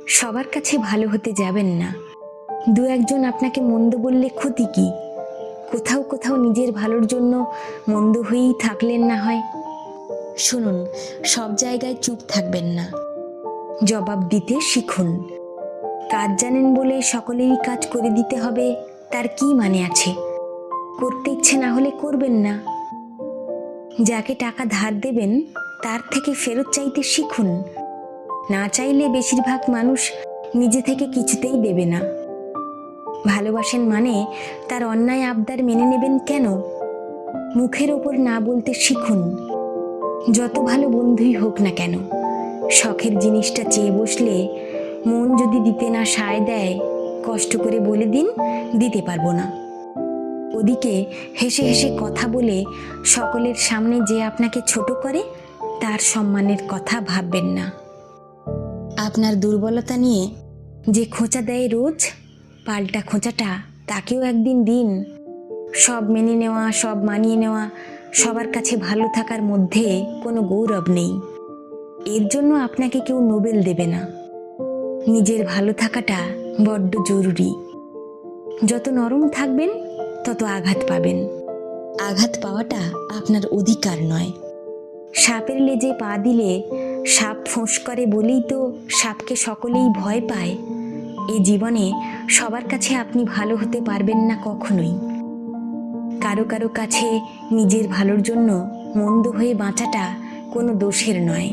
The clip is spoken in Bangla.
সবার কাছে ভালো হতে যাবেন না। দু একজন আপনাকে মন্দ বললে ক্ষতি কি? কোথাও কোথাও নিজের ভালোর জন্য মন্দ হয়েই থাকলেন না হয়। শুনুন, সব জায়গায় চুপ থাকবেন না, জবাব দিতে শিখুন। কাজ জানেন বলে সকলেরই কাজ করে দিতে হবে তার কি মানে আছে? করতে ইচ্ছে না হলে করবেন না। যাকে টাকা ধার দেবেন তার থেকে ফেরত চাইতে শিখুন। না চাইলে বেশিরভাগ মানুষ নিজে থেকে কিছুতেই দেবে না। ভালোবাসেন মানে তার অন্যায় আবদার মেনে নেবেন কেন? মুখের ওপর না বলতে শিখুন। যত ভালো বন্ধুই হোক না কেন, শখের জিনিসটা চেয়ে বসলে মন যদি দিতে না সায় দেয়, কষ্ট করে বলে দিন দিতে পারবো না। ওদিকে হেসে হেসে কথা বলে সকলের সামনে যে আপনাকে ছোট করে তার সম্মানের কথা ভাববেন না। আপনার দুর্বলতা নিয়ে যে খোঁচা দেয় রোজ, পাল্টা খোঁচাটা তাকেও একদিন দিন। সব মেনে নেওয়া, সব মানিয়ে নেওয়া, সবার কাছে ভালো থাকার মধ্যে কোনো গৌরব নেই। এর জন্য আপনাকে কেউ নোবেল দেবে না। নিজের ভালো থাকাটা বড্ড জরুরি। যত নরম থাকবেন তত আঘাত পাবেন। আঘাত পাওয়াটা আপনার অধিকার নয়। সাপের লেজে পা দিলে সাপ ফোঁস করে বলেই তো সাপকে সকলেই ভয় পায়। এই জীবনে সবার কাছে আপনি ভালো হতে পারবেন না কখনোই। কারো কারো কাছে নিজের ভালোর জন্য মন্দ হয়ে বাঁচাটা কোনো দোষের নয়।